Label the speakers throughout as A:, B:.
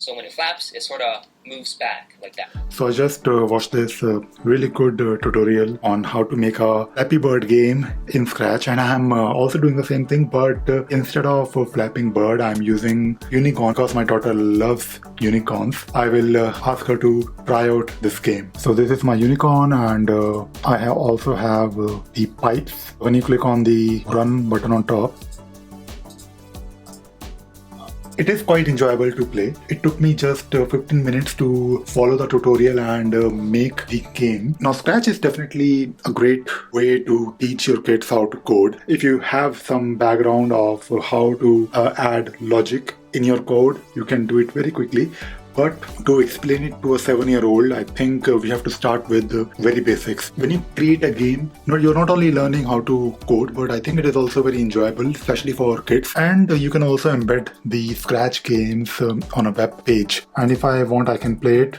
A: So when it flaps, it sort of moves back like that.
B: So I just watched this really good tutorial on how to make a Flappy Bird game in Scratch, and I'm also doing the same thing, but instead of Flapping Bird, I'm using unicorn because my daughter loves unicorns. I will ask her to try out this game. So this is my unicorn, and also have the pipes. When you click on the run button on top, it is quite enjoyable to play. It took me just 15 minutes to follow the tutorial and make the game. Now, Scratch is definitely a great way to teach your kids how to code. If you have some background of how to add logic in your code, you can do it very quickly. But to explain it to a 7-year-old, I think we have to start with the very basics. When you create a game, you're not only learning how to code, but I think it is also very enjoyable, especially for kids. And you can also embed the Scratch games on a web page. And if I want, I can play it.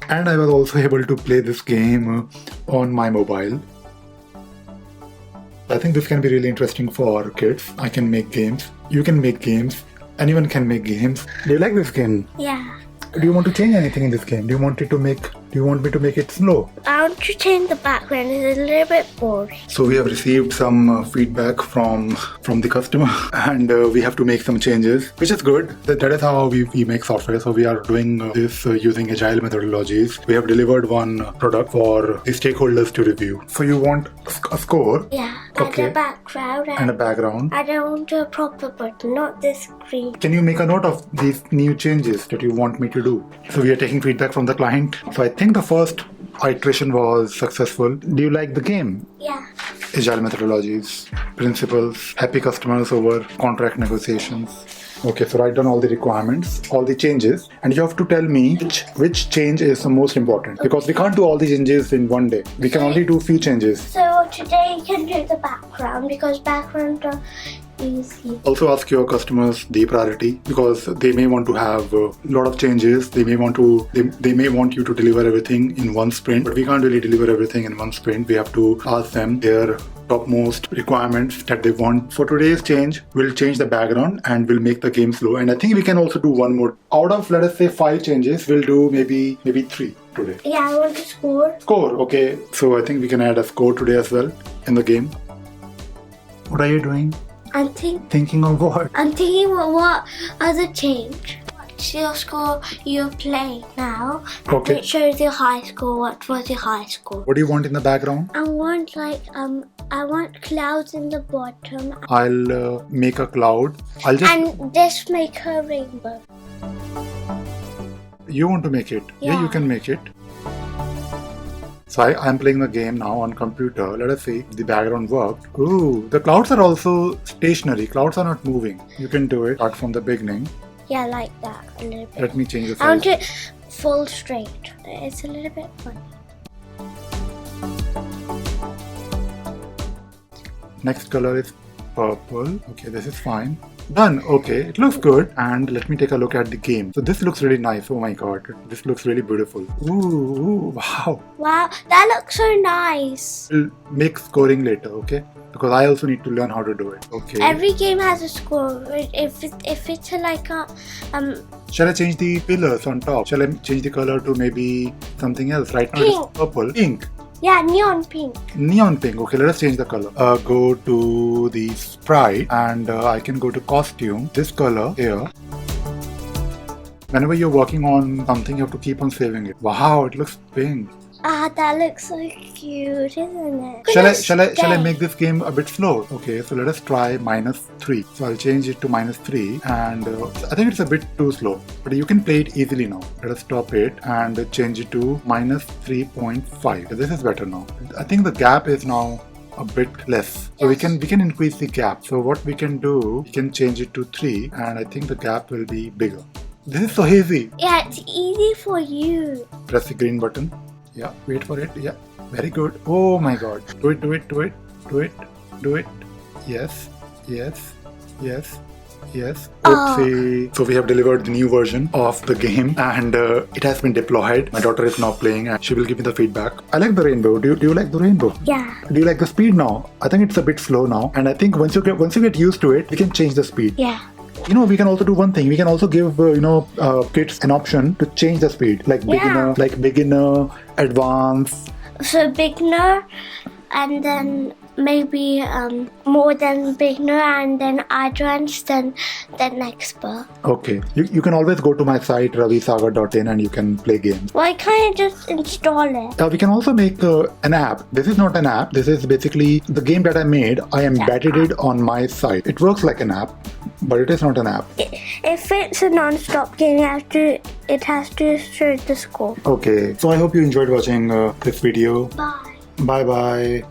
B: And I was also able to play this game on my mobile. I think this can be really interesting for kids. I can make games. You can make games. Anyone can make games. Do you like this game?
C: Yeah.
B: Do you want to change anything in this game? Do you want me to make it slow?
C: I want to change the background. It's a little bit boring.
B: So we have received some feedback from the customer, and we have to make some changes, which is good. That is how we make software. So we are doing this using agile methodologies. We have delivered one product for the stakeholders to review. So you want a score?
C: Yeah.
B: Okay.
C: And a background.
B: And a background.
C: I don't want a proper button, not this screen.
B: Can you make a note of these new changes that you want me to do? So we are taking feedback from the client. So I think the first iteration was successful. Do you like the game?
C: Yeah.
B: Agile methodologies, principles, happy customers over contract negotiations. Okay, so write down all the requirements, all the changes, and you have to tell me which change is the most important, because we can't do all the changes in one day. We can only do few changes.
C: So today you can do the background because background are easy.
B: Also ask your customers the priority, because they may want to have a lot of changes. They may want you to deliver everything in one sprint, but we can't really deliver everything in one sprint. We have to ask them their topmost requirements that they want. For today's change, we'll change the background and we'll make the game slow. And I think we can also do one more. Out of, let us say, 5 changes, we'll do maybe 3 today.
C: Yeah, I want to score.
B: Score, okay. So I think we can add a score today as well in the game. What are you doing?
C: I'm
B: Thinking of what?
C: I'm thinking what other change. What's your score you're playing now? And
B: Okay.
C: it shows your high score. What was your high score?
B: What do you want in the background?
C: I want I want clouds in the bottom.
B: I'll make a cloud. I'll just...
C: And just make a rainbow.
B: You want to make it? Yeah, you
C: Yeah.
B: can make it. So I'm playing the game now on computer. Let us see if the background worked. Ooh, the clouds are also stationary. Clouds are not moving. You can do it. Start from the beginning.
C: Yeah, like that a little bit.
B: Let me change the
C: I want
B: size.
C: it full straight. It's a little bit funny.
B: Next color is purple. Okay, this is fine. Done. Okay, it looks good. And let me take a look at the game. So this looks really nice. Oh my god, this looks really beautiful. Ooh, wow.
C: Wow, that looks so nice.
B: We'll make scoring later, okay? Because I also need to learn how to do it. Okay.
C: Every game has a score. If it's like a
B: Shall I change the pillars on top? Shall I change the color to maybe something else? Right now it's
C: Pink.
B: purple. Pink.
C: yeah, neon pink.
B: Neon pink. Okay, let us change the color. Go to the sprite and I can go to costume. This color here. Whenever you're working on something, you have to keep on saving it. Wow, it looks pink.
C: Ah, that looks so cute, isn't it?
B: Shall I make this game a bit slow? Okay, so let us try -3. So I'll change it to -3, and I think it's a bit too slow, but you can play it easily now. Let us stop it and change it to -3.5. This is better now. I think the gap is now a bit less, so we can increase the gap. So what we can do, we can change it to 3, and I think the gap will be bigger. This is so easy.
C: Yeah, it's easy for you.
B: Press the green button. Yeah, wait for it. Yeah, very good. Oh my god. Do it. Yes. Oopsie. So we have delivered the new version of the game, and it has been deployed. My daughter is now playing and she will give me the feedback. I like the rainbow. Do you like the rainbow?
C: Yeah.
B: Do you like the speed now? I think it's a bit slow now, and I think once you get used to it, we can change the speed.
C: Yeah.
B: We can also do one thing. We can also give kids an option to change the speed, like beginner, advanced.
C: So beginner, and then maybe more than beginner, and then advanced, then expert.
B: Okay, you can always go to my site ravisagar.in and you can play games.
C: Why can't I just install it?
B: We can also make an app. This is not an app. This is basically the game that I made. I embedded it on my site. It works like an app, but it is not an app.
C: If it's a non-stop game, it has to show the score.
B: Okay, so I hope you enjoyed watching this video.
C: Bye.
B: Bye bye.